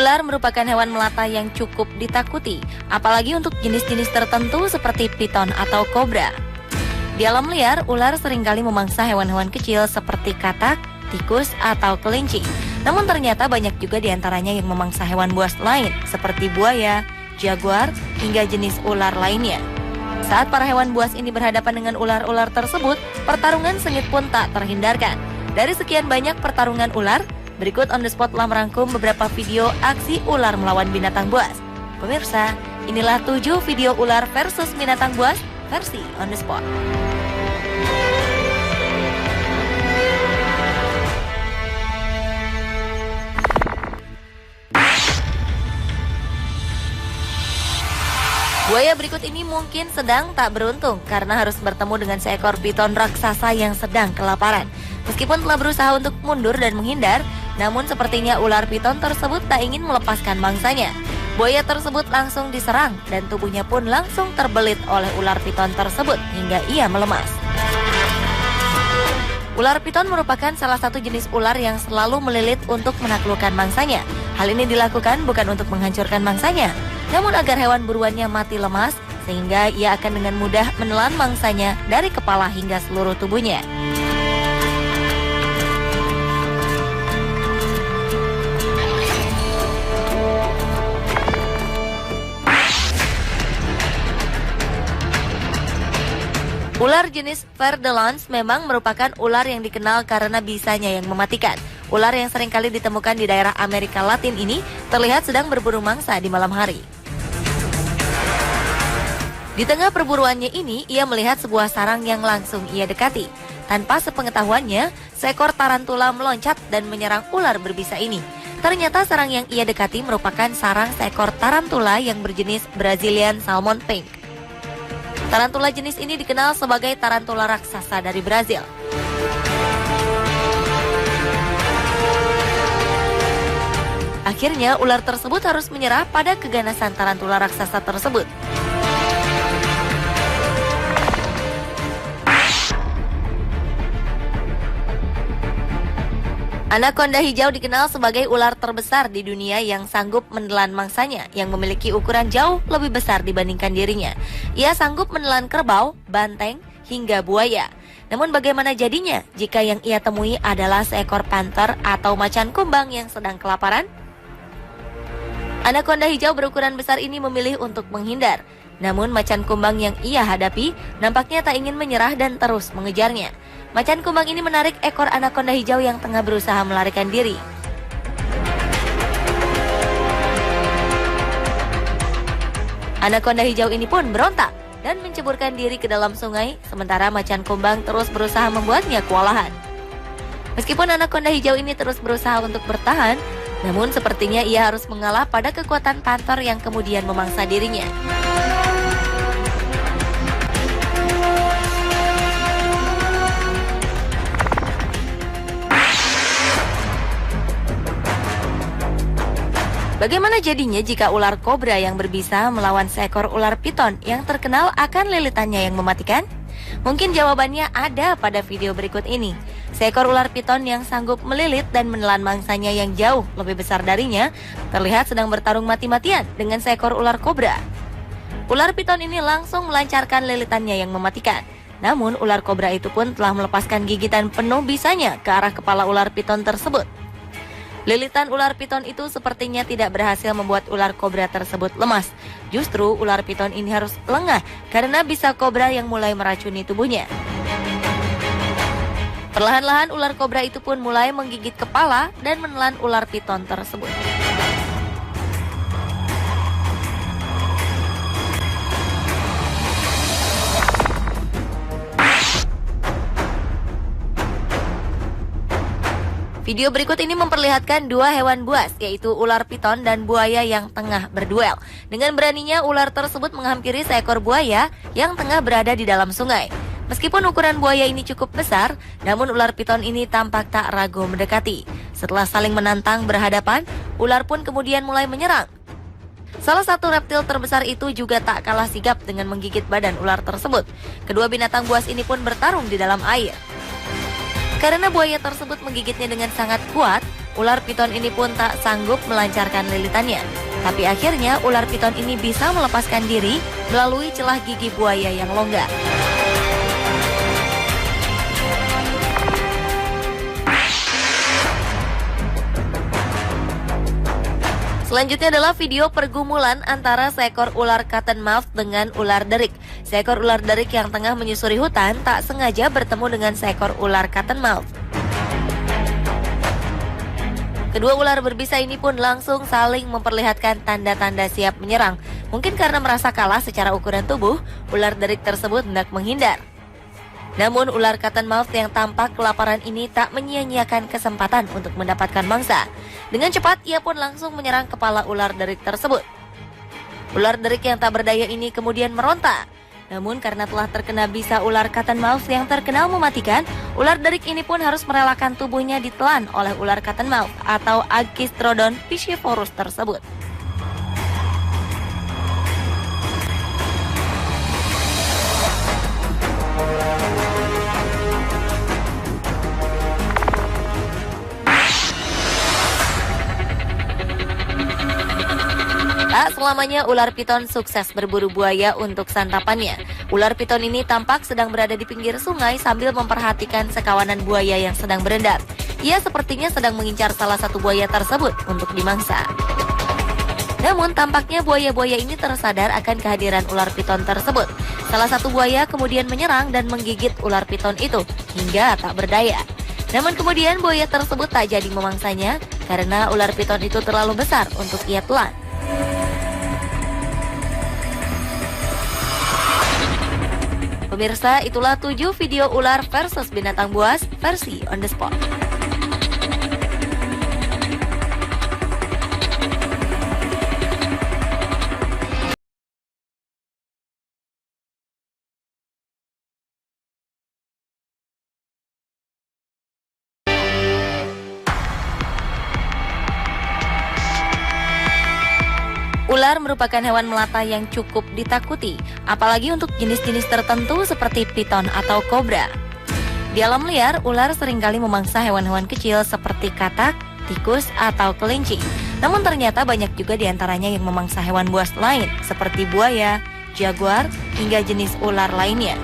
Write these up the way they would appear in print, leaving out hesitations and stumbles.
Ular merupakan hewan melata yang cukup ditakuti, apalagi untuk jenis-jenis tertentu seperti piton atau kobra. Di alam liar, ular seringkali memangsa hewan-hewan kecil seperti katak, tikus, atau kelinci. Namun ternyata banyak juga diantaranya yang memangsa hewan buas lain seperti buaya, jaguar, hingga jenis ular lainnya. Saat para hewan buas ini berhadapan dengan ular-ular tersebut, pertarungan sengit pun tak terhindarkan. Dari sekian banyak pertarungan ular, berikut On The Spot telah merangkum beberapa video aksi ular melawan binatang buas. Pemirsa, inilah 7 video ular versus binatang buas versi On The Spot. Buaya berikut ini mungkin sedang tak beruntung karena harus bertemu dengan seekor piton raksasa yang sedang kelaparan. Meskipun telah berusaha untuk mundur dan menghindar, namun sepertinya ular piton tersebut tak ingin melepaskan mangsanya. Buaya tersebut langsung diserang dan tubuhnya pun langsung terbelit oleh ular piton tersebut hingga ia melemas. Ular piton merupakan salah satu jenis ular yang selalu melilit untuk menaklukkan mangsanya. Hal ini dilakukan bukan untuk menghancurkan mangsanya, namun agar hewan buruannya mati lemas sehingga ia akan dengan mudah menelan mangsanya dari kepala hingga seluruh tubuhnya. Ular jenis Fer de Lans memang merupakan ular yang dikenal karena bisanya yang mematikan. Ular yang seringkali ditemukan di daerah Amerika Latin ini terlihat sedang berburu mangsa di malam hari. Di tengah perburuannya ini, ia melihat sebuah sarang yang langsung ia dekati. Tanpa sepengetahuannya, seekor tarantula meloncat dan menyerang ular berbisa ini. Ternyata sarang yang ia dekati merupakan sarang seekor tarantula yang berjenis Brazilian Salmon Pink. Tarantula jenis ini dikenal sebagai tarantula raksasa dari Brazil. Akhirnya, ular tersebut harus menyerah pada keganasan tarantula raksasa tersebut. Anaconda hijau dikenal sebagai ular terbesar di dunia yang sanggup menelan mangsanya yang memiliki ukuran jauh lebih besar dibandingkan dirinya. Ia sanggup menelan kerbau, banteng, hingga buaya. Namun bagaimana jadinya jika yang ia temui adalah seekor panther atau macan kumbang yang sedang kelaparan? Anaconda hijau berukuran besar ini memilih untuk menghindar. Namun macan kumbang yang ia hadapi nampaknya tak ingin menyerah dan terus mengejarnya. Macan kumbang ini menarik ekor anaconda hijau yang tengah berusaha melarikan diri. Anaconda hijau ini pun berontak dan menceburkan diri ke dalam sungai, sementara macan kumbang terus berusaha membuatnya kewalahan. Meskipun anaconda hijau ini terus berusaha untuk bertahan, namun sepertinya ia harus mengalah pada kekuatan panther yang kemudian memangsa dirinya. Bagaimana jadinya jika ular kobra yang berbisa melawan seekor ular piton yang terkenal akan lilitannya yang mematikan? Mungkin jawabannya ada pada video berikut ini. Seekor ular piton yang sanggup melilit dan menelan mangsanya yang jauh lebih besar darinya terlihat sedang bertarung mati-matian dengan seekor ular kobra. Ular piton ini langsung melancarkan lilitannya yang mematikan. Namun ular kobra itu pun telah melepaskan gigitan penuh bisanya ke arah kepala ular piton tersebut. Lilitan ular piton itu sepertinya tidak berhasil membuat ular kobra tersebut lemas. Justru ular piton ini harus lengah karena bisa kobra yang mulai meracuni tubuhnya. Perlahan-lahan ular kobra itu pun mulai menggigit kepala dan menelan ular piton tersebut. Video berikut ini memperlihatkan dua hewan buas, yaitu ular piton dan buaya yang tengah berduel. Dengan beraninya, ular tersebut menghampiri seekor buaya yang tengah berada di dalam sungai. Meskipun ukuran buaya ini cukup besar, namun ular piton ini tampak tak ragu mendekati. Setelah saling menantang berhadapan, ular pun kemudian mulai menyerang. Salah satu reptil terbesar itu juga tak kalah sigap dengan menggigit badan ular tersebut. Kedua binatang buas ini pun bertarung di dalam air. Karena buaya tersebut menggigitnya dengan sangat kuat, Ular piton ini pun tak sanggup melancarkan lilitannya. Tapi akhirnya ular piton ini bisa melepaskan diri melalui celah gigi buaya yang longgar. Selanjutnya adalah video pergumulan antara seekor ular cottonmouth dengan ular derik. Seekor ular derik yang tengah menyusuri hutan tak sengaja bertemu dengan seekor ular cottonmouth. Kedua ular berbisa ini pun langsung saling memperlihatkan tanda-tanda siap menyerang. Mungkin karena merasa kalah secara ukuran tubuh, ular derik tersebut hendak menghindar. Namun ular cottonmouth yang tampak kelaparan ini tak menyia-nyiakan kesempatan untuk mendapatkan mangsa. Dengan cepat ia pun langsung menyerang kepala ular derik tersebut. Ular derik yang tak berdaya ini kemudian meronta. Namun karena telah terkena bisa ular cottonmouth yang terkenal mematikan, ular derik ini pun harus merelakan tubuhnya ditelan oleh ular cottonmouth atau Agkistrodon piscivorus tersebut. Tak selamanya ular piton sukses berburu buaya untuk santapannya. Ular piton ini tampak sedang berada di pinggir sungai sambil memperhatikan sekawanan buaya yang sedang berendam. Ia sepertinya sedang mengincar salah satu buaya tersebut untuk dimangsa. Namun tampaknya buaya-buaya ini tersadar akan kehadiran ular piton tersebut. Salah satu buaya kemudian menyerang dan menggigit ular piton itu hingga tak berdaya. Namun kemudian buaya tersebut tak jadi memangsanya karena ular piton itu terlalu besar untuk ia telan. Pemirsa, itulah 7 video ular versus binatang buas versi on the spot. Ular merupakan hewan melata yang cukup ditakuti, apalagi untuk jenis-jenis tertentu seperti piton atau kobra. Di alam liar, ular seringkali memangsa hewan-hewan kecil seperti katak, tikus, atau kelinci. Namun ternyata banyak juga diantaranya yang memangsa hewan buas lain seperti buaya, jaguar, hingga jenis ular lainnya.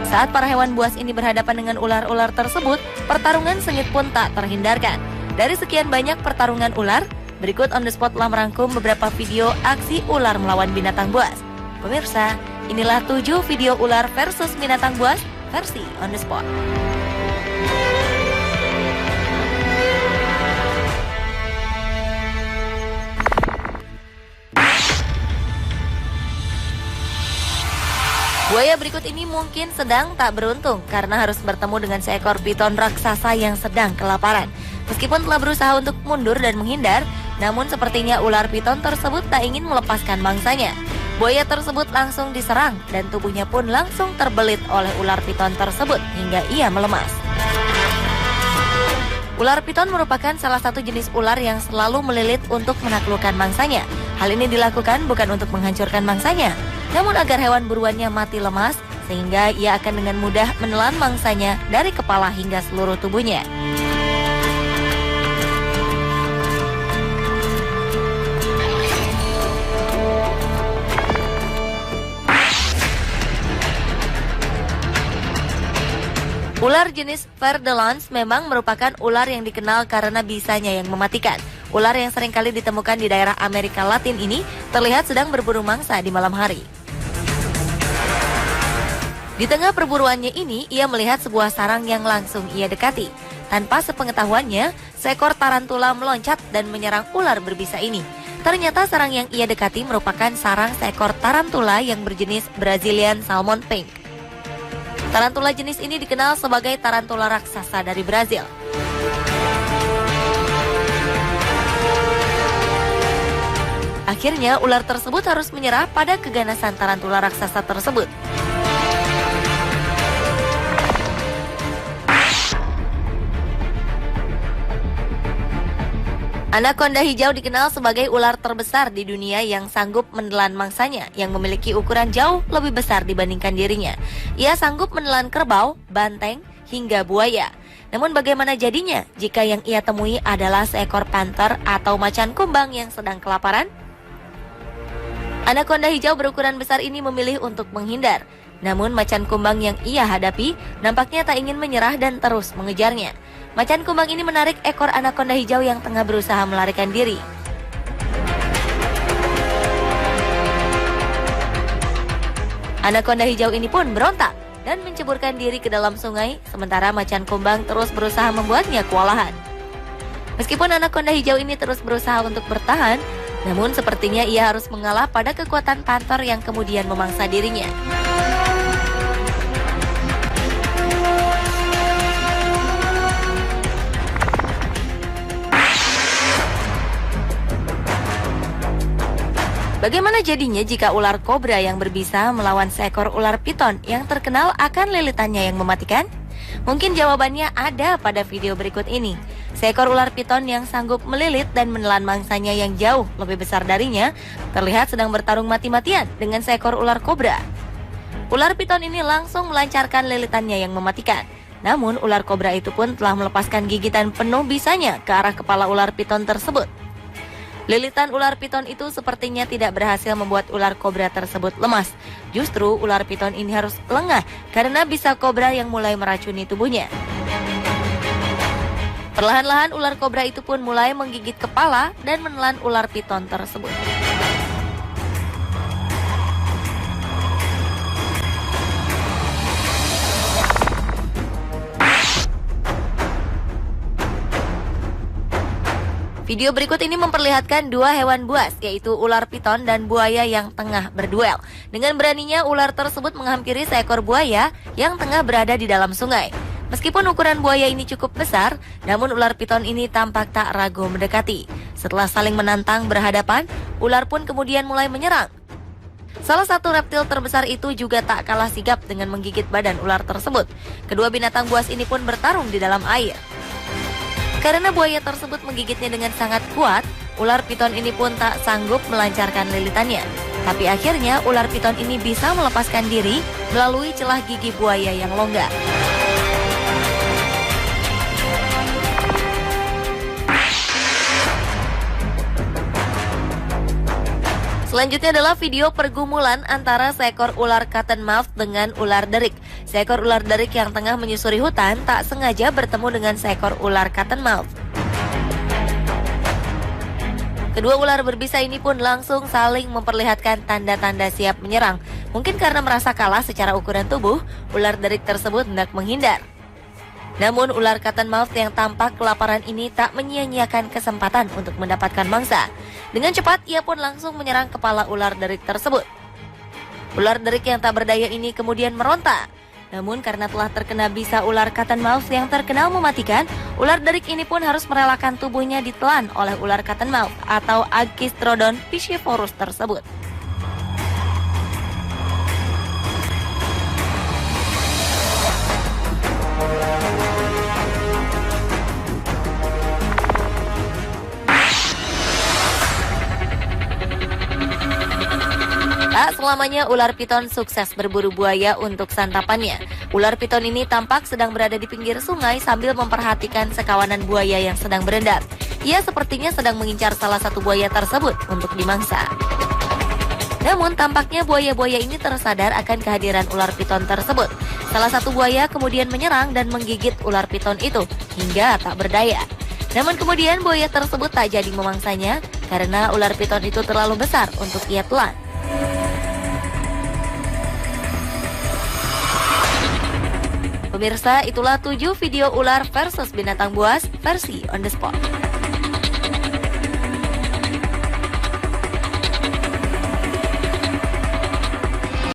Saat para hewan buas ini berhadapan dengan ular-ular tersebut, pertarungan sengit pun tak terhindarkan. Dari sekian banyak pertarungan ular, berikut on the spot telah merangkum beberapa video aksi ular melawan binatang buas. Pemirsa, inilah 7 video ular versus binatang buas versi on the spot. Buaya berikut ini mungkin sedang tak beruntung karena harus bertemu dengan seekor piton raksasa yang sedang kelaparan. Meskipun telah berusaha untuk mundur dan menghindar, namun sepertinya ular piton tersebut tak ingin melepaskan mangsanya. Buaya tersebut langsung diserang dan tubuhnya pun langsung terbelit oleh ular piton tersebut hingga ia melemas. Ular piton merupakan salah satu jenis ular yang selalu melilit untuk menaklukkan mangsanya. Hal ini dilakukan bukan untuk menghancurkan mangsanya, namun agar hewan buruannya mati lemas sehingga ia akan dengan mudah menelan mangsanya dari kepala hingga seluruh tubuhnya. Ular jenis ver de lans memang merupakan ular yang dikenal karena bisanya yang mematikan. Ular yang seringkali ditemukan di daerah Amerika Latin ini terlihat sedang berburu mangsa di malam hari. Di tengah perburuannya ini, ia melihat sebuah sarang yang langsung ia dekati. Tanpa sepengetahuannya, seekor tarantula meloncat dan menyerang ular berbisa ini. Ternyata sarang yang ia dekati merupakan sarang seekor tarantula yang berjenis Brazilian Salmon Pink. Tarantula jenis ini dikenal sebagai tarantula raksasa dari Brazil. Akhirnya ular tersebut harus menyerah pada keganasan tarantula raksasa tersebut. Anaconda hijau dikenal sebagai ular terbesar di dunia yang sanggup menelan mangsanya yang memiliki ukuran jauh lebih besar dibandingkan dirinya. Ia sanggup menelan kerbau, banteng, hingga buaya. Namun bagaimana jadinya jika yang ia temui adalah seekor panther atau macan kumbang yang sedang kelaparan? Anaconda hijau berukuran besar ini memilih untuk menghindar. Namun macan kumbang yang ia hadapi nampaknya tak ingin menyerah dan terus mengejarnya. Macan kumbang ini menarik ekor anaconda hijau yang tengah berusaha melarikan diri. Anaconda hijau ini pun berontak dan menceburkan diri ke dalam sungai, sementara macan kumbang terus berusaha membuatnya kewalahan. Meskipun anaconda hijau ini terus berusaha untuk bertahan, namun sepertinya ia harus mengalah pada kekuatan panther yang kemudian memangsa dirinya. Bagaimana jadinya jika ular kobra yang berbisa melawan seekor ular piton yang terkenal akan lilitannya yang mematikan? Mungkin jawabannya ada pada video berikut ini. Seekor ular piton yang sanggup melilit dan menelan mangsanya yang jauh lebih besar darinya terlihat sedang bertarung mati-matian dengan seekor ular kobra. Ular piton ini langsung melancarkan lilitannya yang mematikan. Namun ular kobra itu pun telah melepaskan gigitan penuh bisanya ke arah kepala ular piton tersebut. Lilitan ular piton itu sepertinya tidak berhasil membuat ular kobra tersebut lemas. Justru ular piton ini harus lengah karena bisa kobra yang mulai meracuni tubuhnya. Perlahan-lahan ular kobra itu pun mulai menggigit kepala dan menelan ular piton tersebut. Video berikut ini memperlihatkan dua hewan buas, yaitu ular piton dan buaya yang tengah berduel. Dengan beraninya, ular tersebut menghampiri seekor buaya yang tengah berada di dalam sungai. Meskipun ukuran buaya ini cukup besar, namun ular piton ini tampak tak ragu mendekati. Setelah saling menantang berhadapan, ular pun kemudian mulai menyerang. Salah satu reptil terbesar itu juga tak kalah sigap dengan menggigit badan ular tersebut. Kedua binatang buas ini pun bertarung di dalam air. Karena buaya tersebut menggigitnya dengan sangat kuat, ular piton ini pun tak sanggup melancarkan lilitannya. Tapi akhirnya ular piton ini bisa melepaskan diri melalui celah gigi buaya yang longgar. Selanjutnya adalah video pergumulan antara seekor ular cottonmouth dengan ular derik. Seekor ular derik yang tengah menyusuri hutan tak sengaja bertemu dengan seekor ular cottonmouth. Kedua ular berbisa ini pun langsung saling memperlihatkan tanda-tanda siap menyerang. Mungkin karena merasa kalah secara ukuran tubuh, ular derik tersebut hendak menghindar. Namun ular cottonmouth yang tampak kelaparan ini tak menyia-nyiakan kesempatan untuk mendapatkan mangsa. Dengan cepat ia pun langsung menyerang kepala ular derik tersebut. Ular derik yang tak berdaya ini kemudian meronta. Namun karena telah terkena bisa ular cottonmouth yang terkenal mematikan, ular derik ini pun harus merelakan tubuhnya ditelan oleh ular cottonmouth atau Agkistrodon piscivorus tersebut. Tak selamanya ular piton sukses berburu buaya untuk santapannya. Ular piton ini tampak sedang berada di pinggir sungai sambil memperhatikan sekawanan buaya yang sedang berendam. Ia sepertinya sedang mengincar salah satu buaya tersebut untuk dimangsa. Namun tampaknya buaya-buaya ini tersadar akan kehadiran ular piton tersebut. Salah satu buaya kemudian menyerang dan menggigit ular piton itu hingga tak berdaya. Namun kemudian buaya tersebut tak jadi memangsanya karena ular piton itu terlalu besar untuk ia telan. Pemirsa, itulah 7 video ular versus binatang buas versi on the spot.